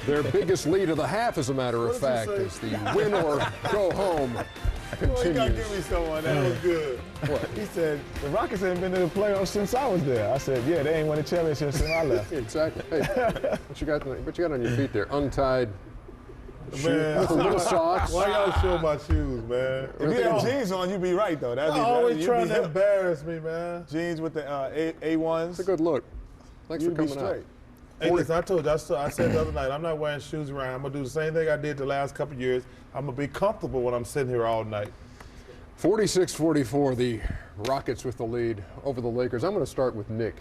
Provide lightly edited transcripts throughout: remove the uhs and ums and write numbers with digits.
Their biggest lead of the half, as a matter of fact, is the win or go home continues. Well, you got to give me someone. That was good. What? He said, the Rockets ain't been to the playoffs since I was there. I said, yeah, they ain't won a championship since I left. Exactly. Hey, what you got on your feet there? Untied Man, with a little socks. Why y'all show my shoes, man? If you had jeans on, you'd be right, though. That'd be always trying to embarrass me, man. Jeans with the A1s. It's a good look. Thanks for coming out. Hey, listen, I told you, I said the other night, I'm not wearing shoes around. I'm going to do the same thing I did the last couple of years. I'm going to be comfortable when I'm sitting here all night. 46-44, the Rockets with the lead over the Lakers. I'm going to start with Nick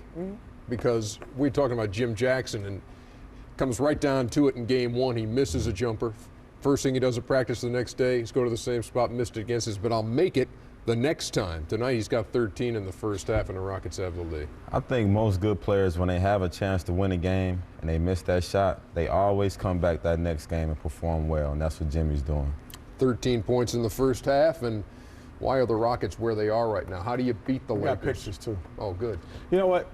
because we're talking about Jim Jackson, and comes right down to it in game one. He misses a jumper. First thing he does at practice the next day, he's go to the same spot, missed it against us, but I'll make it the next time. Tonight he's got 13 in the first half, and the Rockets have the lead. I think most good players, when they have a chance to win a game and they miss that shot, they always come back that next game and perform well, and that's what Jimmy's doing. 13 points in the first half, and why are the Rockets where they are right now? How do you beat the Lakers? Got pictures, too. Oh, good. You know what?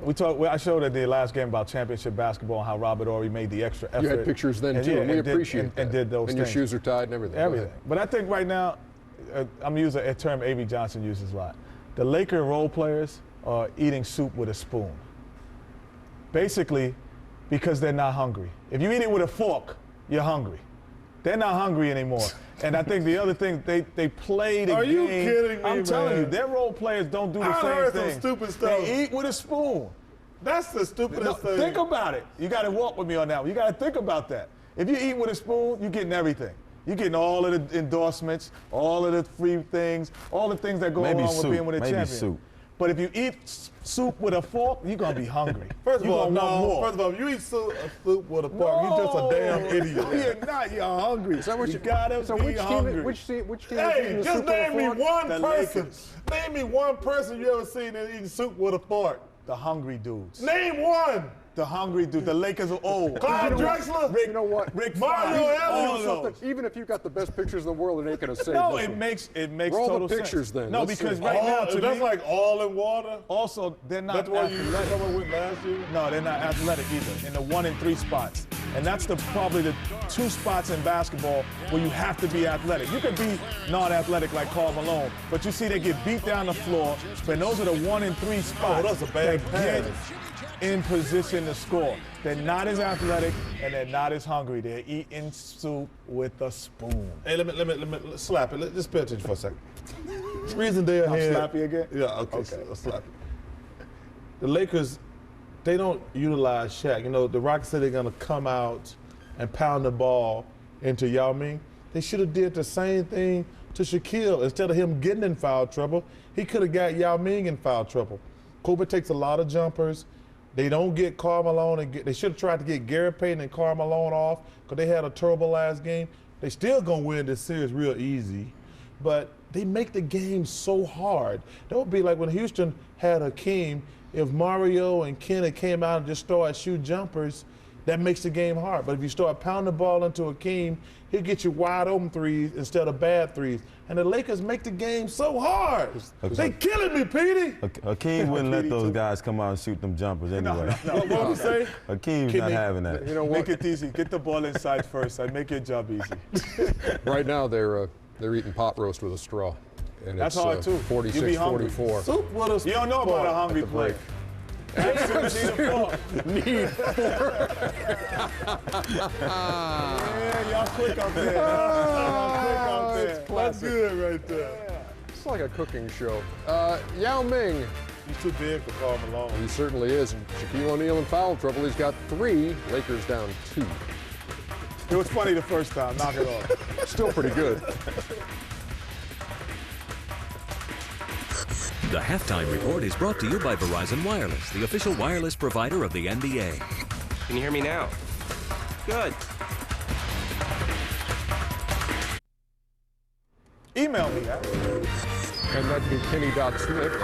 I showed at the last game about championship basketball and how Robert Horry made the extra effort. You had pictures then, too, and we appreciate that. And did those things. And your shoes are tied and everything. Everything. But I think right now, I'm using a term A.B. Johnson uses a lot. The Laker role players are eating soup with a spoon. Basically, because they're not hungry. If you eat it with a fork, you're hungry. They're not hungry anymore. And I think the other thing, they play the game. Are you kidding me, I'm telling you, their role players don't do the same thing. Some stupid stuff. They eat with a spoon. That's the stupidest thing. Think about it. You got to walk with me on that one. You got to think about that. If you eat with a spoon, you're getting everything. You're getting all of the endorsements, all of the free things, all the things that go along with being with a champion. Soup. But if you eat soup with a fork, you're going to be hungry. First of all, if you eat soup with a fork, you're just a damn idiot. You're not. You're hungry. Is that what you got to be hungry. Which team Hey, is just name me one person. Lakers. Name me one person you ever seen that eating soup with a fork. The hungry dudes. Name one. The hungry dude. The Lakers are old. Clyde Drexler. You know what? Rick Mario Ellis. Even if you got the best pictures in the world, it ain't going to save No, this it one. makes Roll total the pictures sense. then. No, Let's because see. right now, to that's me, like all in water. also they're not That's why you athletic. someone with last year. No, they're not athletic either. In the 1 and 3 spots, and that's probably the 2 spots in basketball where you have to be athletic. You could be non-athletic like Karl Malone, but you see they get beat down the floor. And those are the 1 and 3 spots. that's a bad that get pass. in position to score. They're not as athletic and they're not as hungry. They're eating soup with a spoon. Hey, let me slap it. Just pay attention for a second. The reason they're ahead. Slap you again? Yeah, okay. I'll slap you. The Lakers, they don't utilize Shaq. You know, the Rockets said they're going to come out and pound the ball into Yao Ming. They should have did the same thing to Shaquille. Instead of him getting in foul trouble, he could have got Yao Ming in foul trouble. Kobe takes a lot of jumpers. They don't get Karl Malone, and they should have tried to get Gary Payton and Karl Malone off because they had a terrible last game. They still going to win this series real easy, but they make the game so hard. That would be like when Houston had Hakeem. If Mario and Kenneth came out and just started shooting jumpers, that makes the game hard. But if you start pounding the ball into Hakeem, he'll get you wide open threes instead of bad threes. And the Lakers make the game so hard. They killing me, Petey. Hakeem wouldn't let those guys come out and shoot them jumpers anyway. What would you say? Hakeem's not having that. You know what? Make it easy. Get the ball inside first. I'd make your job easy. Right now, they're eating pot roast with a straw. And That's it's, hard, too. You be hungry. 46-44. Soup with a You don't know about a hungry player. Need Yeah, y'all quick out there. Y'all quick out there. That's good right there. It's like a cooking show. Yao Ming, He's too big for Karl Malone. he certainly is. And Shaquille O'Neal in foul trouble. He's got 3. Lakers down 2. It was funny the first time. Knock it off. Still pretty good. The Halftime Report is brought to you by Verizon Wireless, the official wireless provider of the NBA. Can you hear me now? Good. Email me, guys. And that'd be Kenny.Smith.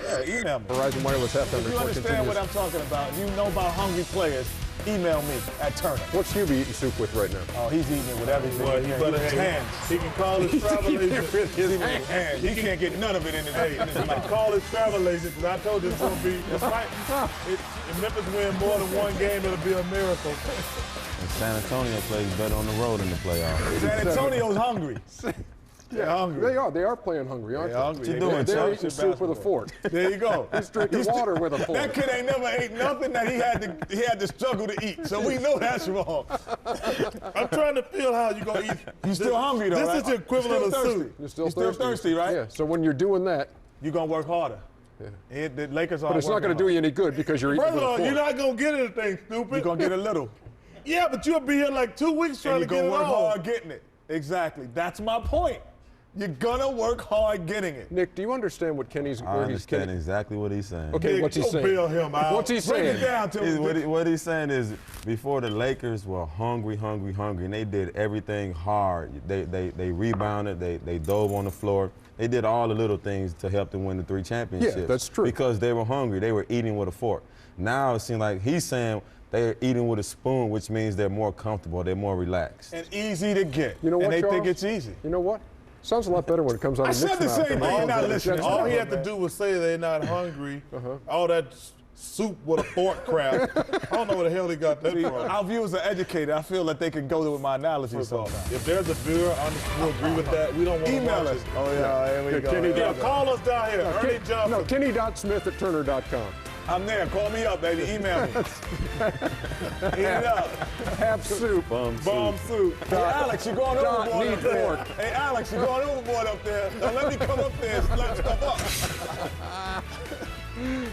Yeah, email me. Verizon Wireless halftime If you report understand continues. what I'm talking about, you know about hungry players, email me at Turner. What's Hubie eating soup with right now? Oh, he's eating it with everything. Boy, you better his hands. He can call his travel agent. He's eating it with hands. He can't get none of it in his He can mouth. call his travel agent, because I told you it's going to be, if Memphis win more than one game, it'll be a miracle. And San Antonio plays better on the road in the playoffs. San Antonio's hungry. They're hungry. They are playing hungry, aren't They're hungry. What you doing, They're Chuck? eating soup with a fork. There you go. He's drinking water with a fork. That kid ain't never ate nothing that he had to struggle to eat. So we know that's wrong. I'm trying to feel how you're going to eat. You still hungry though, This right? is the equivalent of Still thirsty. soup. You're still You're still thirsty, right? Yeah. So when you're doing that, You're gonna work harder. Yeah. The Lakers are. but it's not going to do you any good because you're eating First with of a all, fork. you're not going to get anything, stupid. You're gonna get a little. Yeah, but you'll be here like 2 weeks trying And to you're get gonna it work all. hard getting it. Exactly. That's my point. You're gonna work hard getting it. Nick, do you understand what Kenny's I where he's understand exactly what he's saying. Okay, Nick, what's he go saying? bail him out. What's he Break saying? it down to me. What he's saying is before the Lakers were hungry, and they did everything hard. They rebounded, they dove on the floor. They did all the little things to help them win the 3 championships. Yeah, that's true. Because they were hungry. They were eating with a fork. Now it seems like he's saying they're eating with a spoon, which means they're more comfortable, they're more relaxed. And easy to get. You know what, And they Charles? think it's easy. You know what? Sounds a lot better when it comes out I of Nick's said the mouth same than thing. all You're not the listening. Jets' All mouth. he had to do was say they're not hungry. All that soup with a fork crap. I don't know where the hell he got that from. Our viewers are educated. I feel that they can go with my analogy sometimes. If there's a viewer, we'll agree with that. We don't want to Email watch us. it. Oh yeah, here we go. Kenny Here we Yeah, go. call us down here. Ernie Johnson. No, Kenny.Smith@Turner.com. I'm there. Call me up, baby. Email me. Eat it up. Have soup. Bomb soup. Hey, Alex, you're going Dot overboard need up there. fork. Hey, Alex, you're going overboard up there. Now let me come up there and slap stuff up.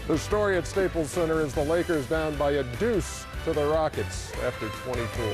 The story at Staples Center is the Lakers down by a deuce to the Rockets after 24.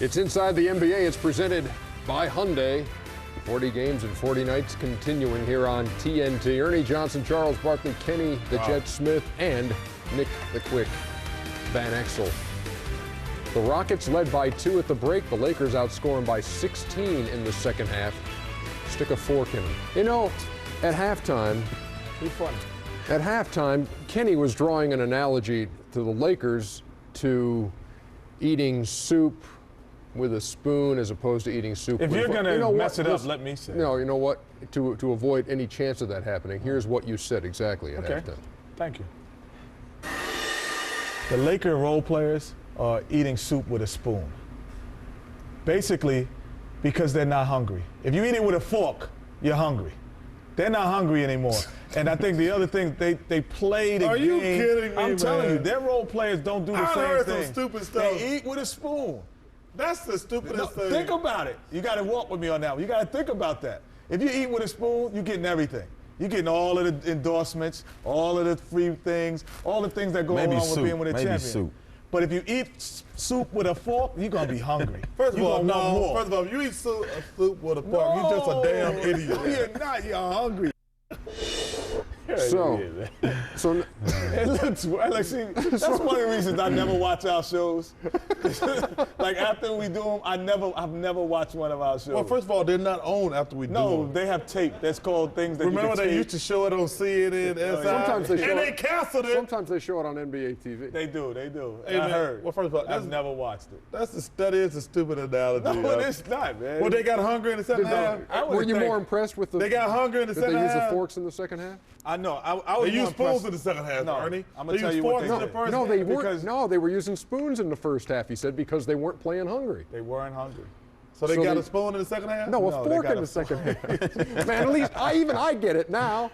It's Inside the NBA. It's presented by Hyundai. 40 games and 40 nights continuing here on TNT. Ernie Johnson, Charles Barkley, Kenny the Jet Smith, and Nick the Quick Van Exel. The Rockets led by 2 at the break. The Lakers outscore them by 16 in the second half. Stick a fork in them. You know, at halftime, Be funny. at halftime, Kenny was drawing an analogy to the Lakers to eating soup with a spoon as opposed to eating soup If with you're a fork. gonna You know what? mess it up, Listen, let me say. No, you know what? To avoid any chance of that happening, here's what you said exactly at Okay. halftime. Thank you. The Laker role players are eating soup with a spoon. Basically, because they're not hungry. If you eat it with a fork, you're hungry. They're not hungry anymore. And I think the other thing, they play the Are game. you kidding me, I'm telling you, man? their role players don't do the I same heard some thing. stupid stuff. They eat with a spoon. That's the stupidest No, thing. think about it. You got to walk with me on that one. You got to think about that. If you eat with a spoon, you're getting everything. You're getting all of the endorsements, all of the free things, all the things that go Maybe along with soup. being with a Maybe champion. soup. But if you eat soup with a fork, you're going to be hungry. First of You're all, gonna want no. more. First of all, if you eat soup with a fork, you're just a damn idiot. You're not. You're hungry. So, It looks like, see, that's one of the reasons I never watch our shows. Like after we do them, I've never watched one of our shows. Well, first of all, they're not on after we do no, them. they have tape. That's called things that Remember you can they tape. used to show it on CNN, Sometimes they show and it- they canceled it. sometimes they show it on NBA TV. They do. They do. Hey, I man, heard. well, first of all, I've that's- never watched it. That is a stupid analogy. No, it's not, man. Well, they got hungry in the second half. I Were would've you think- more impressed with the? They got hungry in the Did they second use the half. forks in the second half? I know. I was They more used spoons impressed- in the second half, No, Ernie. I'm gonna They tell used you what forks they in the did. first No, they half. weren't. because- No, they were using spoons in the first half. He said because they weren't playing hungry. They weren't hungry. So they So got they- a spoon in the second half? No, a No, they fork got in a the second half. Man, at least I get it now.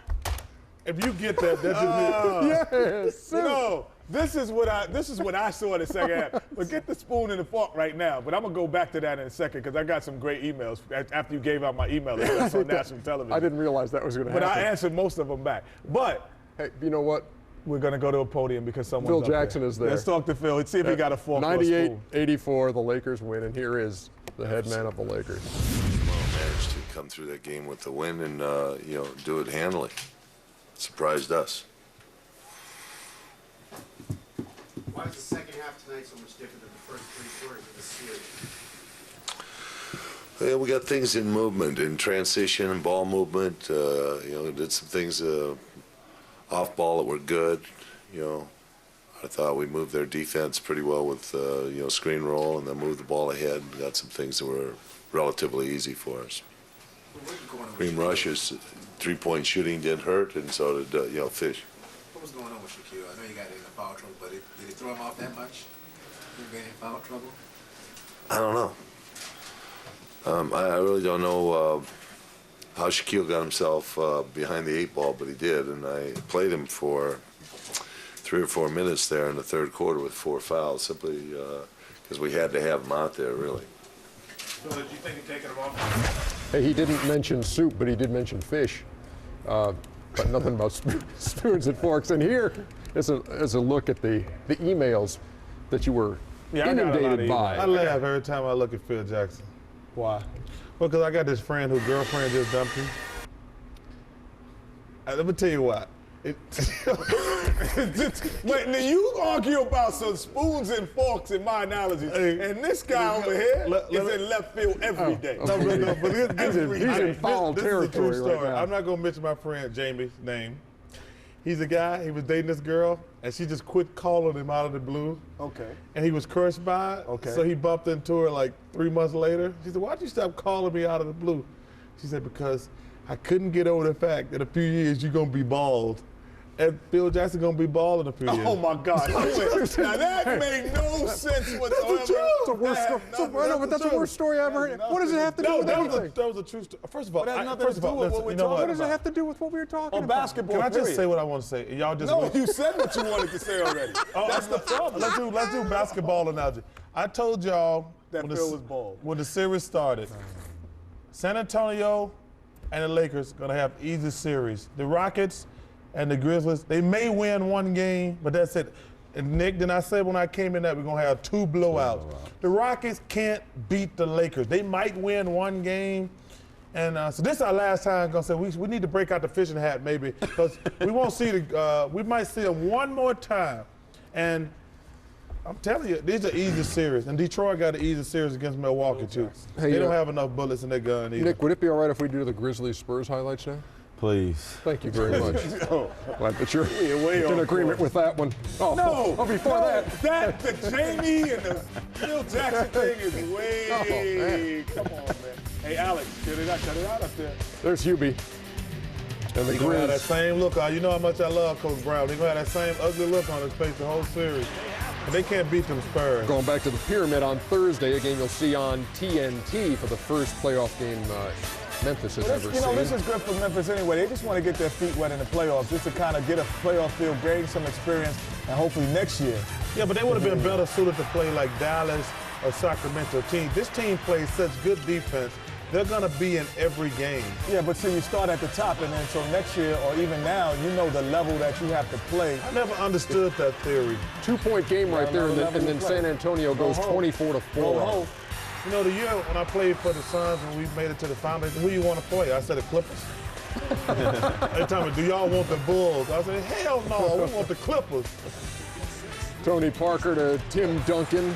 If you get that, that just Yes. No, this is what I saw in the second half. But get the spoon and the fork right now. But I'm gonna go back to that in a second because I got some great emails after you gave out my email address on national television. I didn't realize that was going to But happen. I answered most of them back. But Hey, you know what? We're going to go to a podium because someone's Phil up Jackson is there. Let's talk to Phil. Let's see if he got a fork or a spoon. 98-84, the Lakers win, and here is the head man of the Lakers. Managed to come through that game with the win and do it handily. Surprised us. Why is the second half tonight so much different than the first three quarters of the series? Yeah, we got things in movement, in transition and ball movement. Did some things off ball that were good. I thought we moved their defense pretty well with screen roll, and then moved the ball ahead. Got some things that were relatively easy for us. Cream Rush's three-point shooting didn't hurt, and so did Fish. What was going on with Shaquille? I know you got in foul trouble, but did he throw him off that much? Did he get in foul trouble? I don't know. I really don't know how Shaquille got himself behind the 8 ball, but he did, and I played him for 3 or 4 minutes there in the third quarter with 4 fouls, simply because we had to have him out there, really. So did you think of taking him off? Hey, he didn't mention soup, but he did mention fish. But nothing about spoons and forks. And here is a look at the emails that you were inundated by. I laugh every time I look at Phil Jackson. Why? Well, because I got this friend whose girlfriend just dumped him. Let me tell you what. Wait, now you argue about some spoons and forks in my analogy, and this guy over here is in left field every day. No, but He's in foul this is a true territory story. right now. I'm not going to mention my friend Jamie's name. He's a guy, he was dating this girl, and she just quit calling him out of the blue. Okay. And he was cursed by it. Okay. So he bumped into her like 3 months later. She said, why'd you stop calling me out of the blue? She said, because I couldn't get over the fact that in a few years you're going to be bald. And Phil Jackson gonna be bald in a few years. Oh my God! Now that made no sense whatsoever. It's the worst story. That's the worst story I ever heard. What does it have to do with anything? That was a true story. First of all, But it has nothing to do with what we're talking What does it have to do with what we were talking On about? basketball, can I just period. say what I want to say? Y'all just No, you said what you wanted to say already. That's the problem. Let's do basketball analogy. I told y'all That when Phil was bald. when the series started, San Antonio and the Lakers gonna have easy series. The Rockets and the Grizzlies, they may win 1 game, but that's it. And Nick, then I said when I came in that we're gonna have 2 blowouts. The Rockets can't beat the Lakers. They might win 1 game. And so this is our last time I'm gonna say we need to break out the fishing hat maybe, because we won't see we might see them 1 more time. And I'm telling you, these are easy series. And Detroit got an easy series against Milwaukee too. Hey, They don't have enough bullets in their gun either. Nick, would it be all right if we do the Grizzlies Spurs highlights now? Please. Thank you very much. Glad that you're way in off agreement with that one. Oh, No, before that. the Jamie and the Phil Jackson thing is way. Come on, man. Hey, Alex, cut it out up there. There's Hubie. And the He's gonna have that Grizz. same look on. You know how much I love Coach Brown. He's gonna have that same ugly look on his face the whole series. And they can't beat them Spurs. Going back to the Pyramid on Thursday, a game you'll see on TNT for the first playoff game Memphis has ever seen. This is good for Memphis anyway. They just want to get their feet wet in the playoffs, just to kind of get a playoff feel, gain some experience, and hopefully next year. Yeah, but they would have been better suited to play like Dallas or Sacramento team. This team plays such good defense. They're going to be in every game. Yeah, but see, you start at the top, and then so next year or even now, you know the level that you have to play. I never understood that theory. 2-point game right there, and then San Antonio goes 24-4. You know, the year when I played for the Suns and we made it to the finals, who you want to play? I said the Clippers. They told me, do y'all want the Bulls? I said, hell no, we want the Clippers. Tony Parker to Tim Duncan.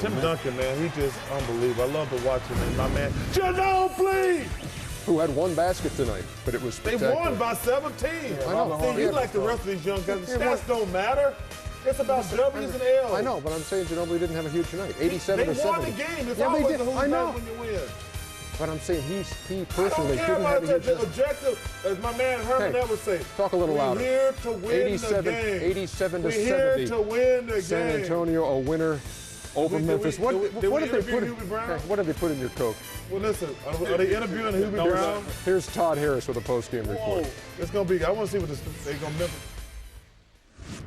Tim Duncan, man, he just unbelievable. I love to watch him. And my man, Ginobili! Who had 1 basket tonight, but it was They spectacular. won by 17. I know. See, you like the rest of these young guys. Stats don't matter. It's about W's and L's. I know, but I'm saying Ginobili didn't have a huge night. 87 They to 70. won the game. It's Yeah, they always did. a who's I know. back when you win. But I'm saying he I personally don't care didn't about have a that. huge The night. objective, as my man Herman Hey, ever say, talk a little we're louder. here to win 87, the game. 87 to we're 70. here to win the San game. Antonio a winner over Did we- Memphis. did What we did they interview put in? Hubie Brown? What did they put in your Coke? Well, listen, are they interviewing Hubie Brown? Here's Todd Harris with a post-game report. Whoa, it's gonna be. I want to see what they're gonna.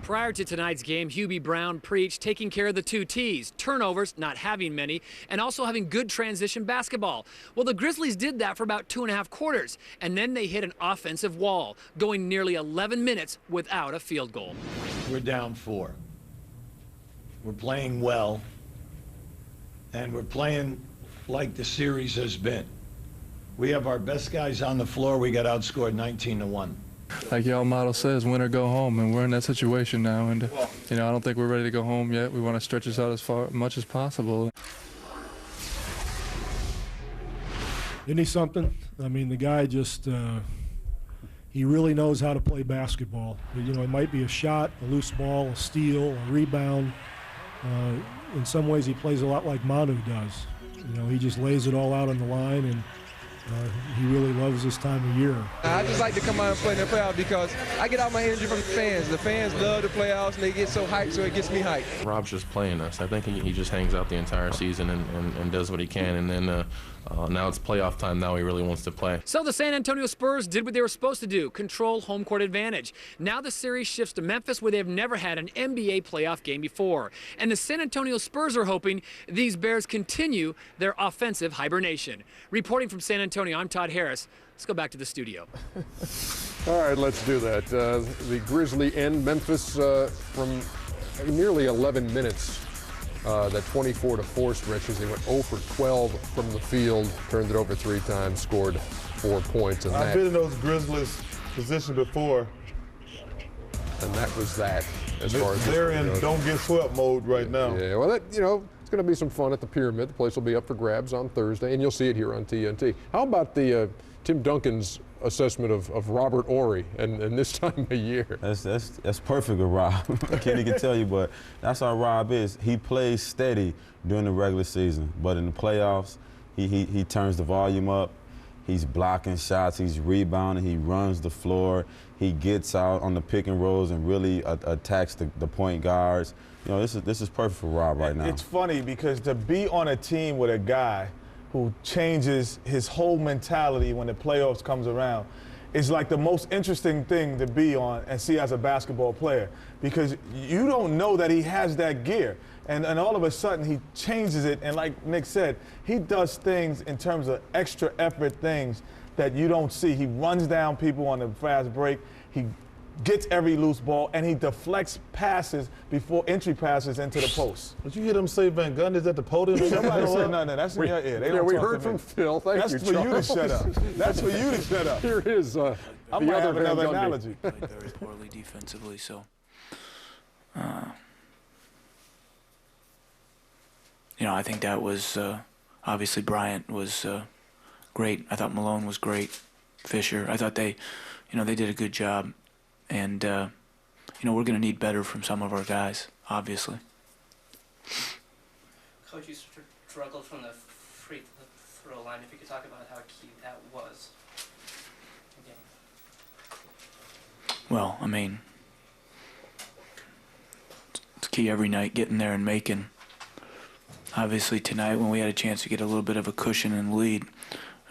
Prior to tonight's game, Hubie Brown preached taking care of the 2 T's, turnovers, not having many, and also having good transition basketball. Well, the Grizzlies did that for about 2.5 quarters, and then they hit an offensive wall, going nearly 11 minutes without a field goal. We're down 4. We're playing well, and we're playing like the series has been. We have our best guys on the floor. We got outscored 19-1. Like y'all motto says, win or go home, and we're in that situation now. And I don't think we're ready to go home yet. We want to stretch this out as much as possible. Isn't he something? I mean, the guy just he really knows how to play basketball. It might be a shot, a loose ball, a steal, a rebound. In some ways, he plays a lot like Manu does. He just lays it all out on the line, and he really loves this time of year. I just like to come out and play in the playoffs because I get all my energy from the fans. The fans love the playoffs, and they get so hyped, so it gets me hyped. Rob's just playing us. I think he just hangs out the entire season and does what he can, and then now it's playoff time. Now he really wants to play. So the San Antonio Spurs did what they were supposed to do, control home court advantage. Now the series shifts to Memphis, where they've never had an NBA playoff game before. And the San Antonio Spurs are hoping these Bears continue their offensive hibernation. Reporting from San Antonio, I'm Todd Harris. Let's go back to the studio. All right, let's do that. The Grizzly end Memphis from nearly 11 minutes. That 24-4 stretch as they went 0 for 12 from the field, turned it over 3 times, scored 4 points. And I've been in those Grizzlies position before. And that was that as far as they're in don't get swept mode right now. Yeah, well, it's going to be some fun at the Pyramid. The place will be up for grabs on Thursday, and you'll see it here on TNT. How about the Tim Duncan's assessment of Robert Horry and this time of year? That's perfect with Rob. Kenny can tell you, but that's how Rob is. He plays steady during the regular season, but in the playoffs, he turns the volume up. He's blocking shots. He's rebounding. He runs the floor. He gets out on the pick and rolls and really attacks the point guards. This is perfect for Rob right now. It's funny because to be on a team with a guy who changes his whole mentality when the playoffs comes around is like the most interesting thing to be on and see as a basketball player, because you don't know that he has that gear. And all of a sudden he changes it, and like Nick said, he does things in terms of extra effort things that you don't see. He runs down people on the fast break. He gets every loose ball, and he deflects passes before entry passes into the post. Did you hear them say Van Gundy's at the podium? Somebody said nothing. That's in your ear. We heard from Phil. Thank you, That's for you to shut up. That's for you to shut up. Here is the I might other have Van another Gundy. analogy. Played very poorly defensively, so I think that was obviously Bryant was great. I thought Malone was great. Fisher, I thought they did a good job. And, we're going to need better from some of our guys, obviously. Coach, you struggled from the free throw line. If you could talk about how key that was. Well, it's key every night, getting there and making. Obviously, tonight, when we had a chance to get a little bit of a cushion and lead,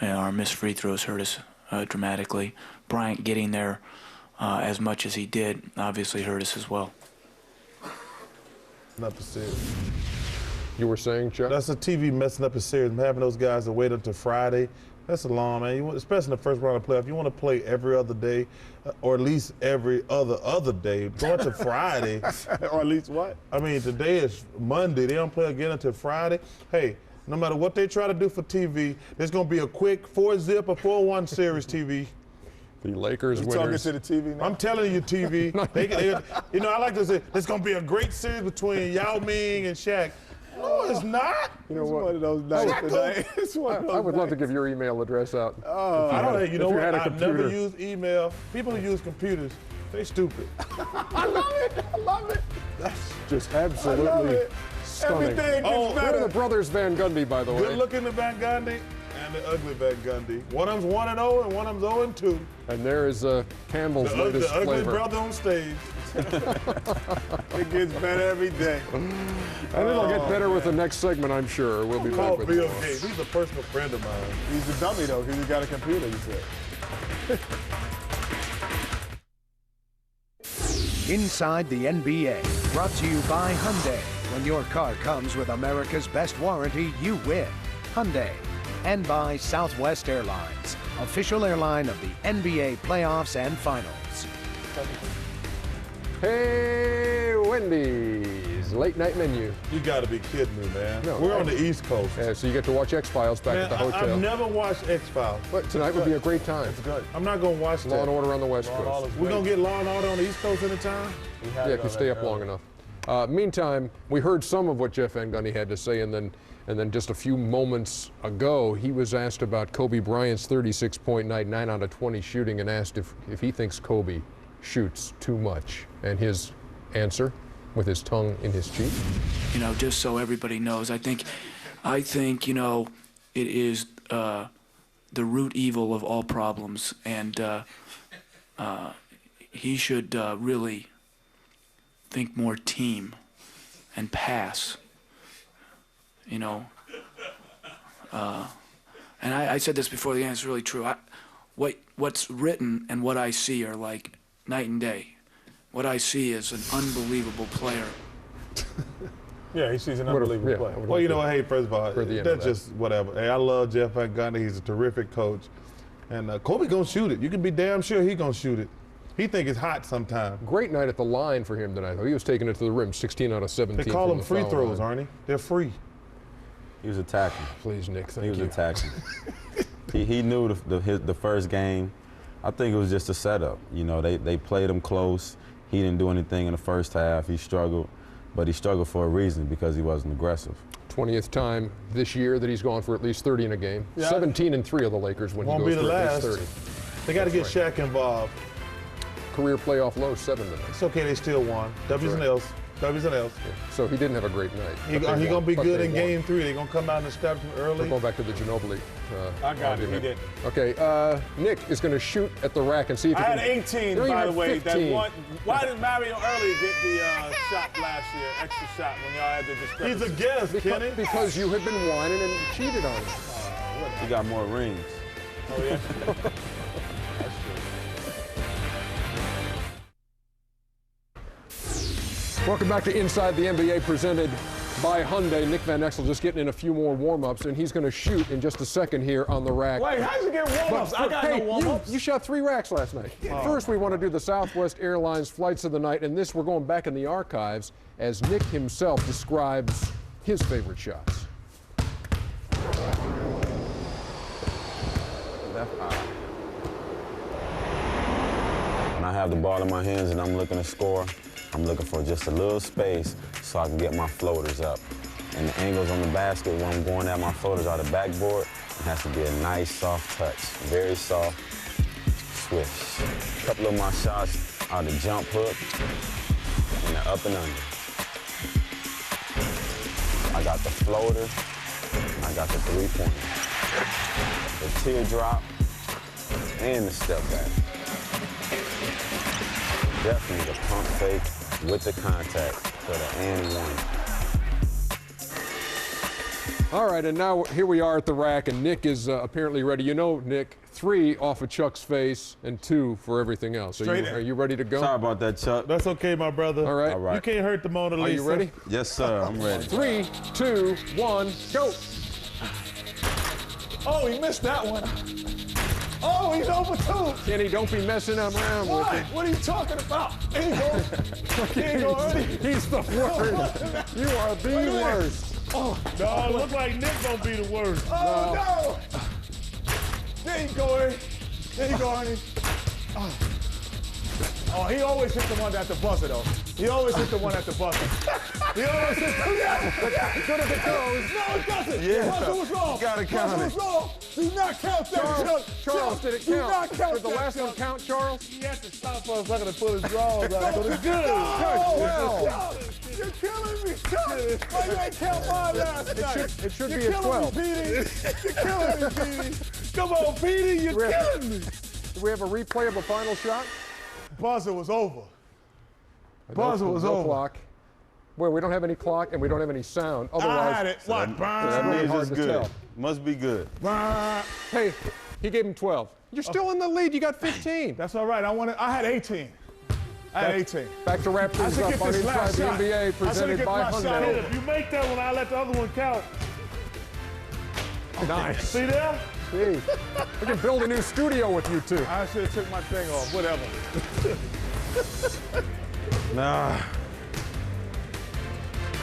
our missed free throws hurt us dramatically. Bryant getting there as much as he did obviously hurt us as well. Up the series. You were saying, Chuck? That's the TV messing up the series. Having those guys to wait until Friday, that's a long, man. Especially in the first round of playoff, you want to play every other day, or at least every other day. Going to Friday, or at least what? Today is Monday. They don't play again until Friday. Hey, no matter what they try to do for TV, there's going to be a quick 4-zip or 4-1 series, TV. The Lakers You winners. talking to the TV now? I'm telling you, TV. I like to say there's going to be a great series between Yao Ming and Shaq. No, it's not. You know what? One of those nights today. It's one of those I would love to nights. give your email address out. I don't. You know what? had a I've never computer. used email. People who use computers, they stupid. I love it. I love it. That's just I love absolutely it. stunning. Everything gets Who better. are the brothers Van Gundy, by the way? Good looking Van Gundy and the ugly Van Gundy. One of them's 1-0 and one of them's 0-2. And there is Campbell's The latest ugly flavor. brother on stage. It gets better every day. And it'll get better with the next segment, I'm sure. We'll be back Call with Bill more. Gates. He's a personal friend of mine. He's a dummy, though, because he's got a computer, you said. Inside the NBA, brought to you by Hyundai. When your car comes with America's best warranty, you win. Hyundai. And by Southwest Airlines, official airline of the NBA playoffs and finals. Hey, Wendy's late night menu. You got to be kidding me, man. No, We're on the East Coast. Yeah, so you get to watch X-Files back Man, at the hotel. I've never watched X-Files. But tonight would be a great time. It's good. I'm not going to watch Law and Order on the West Law and Coast. Order's We're going to get Law and Order on the East Coast anytime? Yeah, if you stay up long enough. Meantime, we heard some of what Jeff Van Gundy had to say, and then just a few moments ago, he was asked about Kobe Bryant's 36-point night, 9 out of 20 shooting, and asked if he thinks Kobe shoots too much. And his answer, with his tongue in his cheek. You know, just so everybody knows, I think, you know, it is the root evil of all problems, and he should really think more team and pass, you know. And I said this before the game, it's really true. What's written and what I see are like night and day. What I see is an unbelievable player. Yeah, he's an unbelievable player. Well, you know what? Hey, first of all, that's just whatever. Hey, I love Jeff Van Gundy. He's a terrific coach. And Kobe gonna shoot it. You can be damn sure he gonna shoot it. He think it's hot sometimes. Great night at the line for him tonight, though. He was taking it to the rim, 16 out of 17. They call them free throws, aren't he? They're free. He was attacking. Please, Nick, thank you. He you. was attacking. he knew the first game. I think it was just a setup. You know, they played him close. He didn't do anything in the first half. He struggled, but he struggled for a reason, because he wasn't aggressive. 20th time this year that he's gone for at least 30 in a game. Yeah. 17-3 of the Lakers when Won't he goes be the for at last. least 30. They got to get That's right. Shaq involved. Career playoff low, 7 tonight. It's okay, they still won. W's and L's. W's and L's. Yeah. So he didn't have a great night. He going to be good in game 3. They're going to come out and start from early. We're going back to the Ginobili. I got it. He did. Okay, Nick is going to shoot at the rack and see if he I can. had 18, No, you by had the way. 15. That one. Why did Mario Early get the shot last year, extra shot, when y'all had the discrepancy? He's a guest, Kenny. Because you had been whining and cheated on him. He got more rings. Oh, yeah. Welcome back to Inside the NBA, presented by Hyundai. Nick Van Exel just getting in a few more warm-ups, and he's going to shoot in just a second here on the rack. Wait, how'd you get warm-ups? I got no warm-ups. You shot 3 racks last night. First, we want to do the Southwest Airlines flights of the night, and this we're going back in the archives as Nick himself describes his favorite shots. When I have the ball in my hands and I'm looking to score, I'm looking for just a little space so I can get my floaters up. And the angles on the basket when I'm going at my floaters are the backboard. It has to be a nice, soft touch. Very soft, swish. A couple of my shots are the jump hook and the up and under. I got the floater, I got the three-pointer, the teardrop, and the step back. Definitely the pump fake with the contact for the and one. All right, and now here we are at the rack, and Nick is apparently ready. You know, Nick, 3 off of Chuck's face and 2 for everything else. Are you ready to go? Sorry about that, Chuck. That's okay, my brother. All right. All right. You can't hurt the Mona Lisa. Are you ready? Yes, sir. I'm ready. 3, 2, 1, go. Oh, he missed that one. Oh, he's over 2. Kenny, don't be messing around with What? it. What are you talking about? There you go. There you go, Ernie. He's the worst. You are the worst. Oh, No, it looks like Nick gonna be the worst. oh no. There you go, Ernie. There you go, Ernie. Oh, he always hits the one at the buzzer, though. He always hits the one at the buzzer. He always hits the good as it goes. No, it doesn't. Yeah. Buzzer was wrong. Gotta count Buzzer it. was wrong. Do not count that. Charles, did it Do count? not count Did the that, last one Chuck. count, Charles? He has to stop for a second to pull his drawers out, but it's good. Oh, you're killing me, Chuck. Why you ain't count mine last night? It should You're be a killing 12. me, Petey. You're killing me, Petey. Come on, Petey. You're killing me. Do we have a replay of a final shot? Buzzer was over. No- Buzzer was no over. clock. Well, we don't have any clock and we don't have any sound. Otherwise, I had it. What? it's That really means hard it's to good. tell. Must be good. Hey, he gave him 12. You're still in the lead. You got 15. That's all right. I had 18. I had 18. Back to wrap things up on Inside the NBA, presented by Hyundai. If you make that one, I'll let the other one count. Nice. See there? See, we can build a new studio with you two. I should have took my thing off. Whatever. Nah.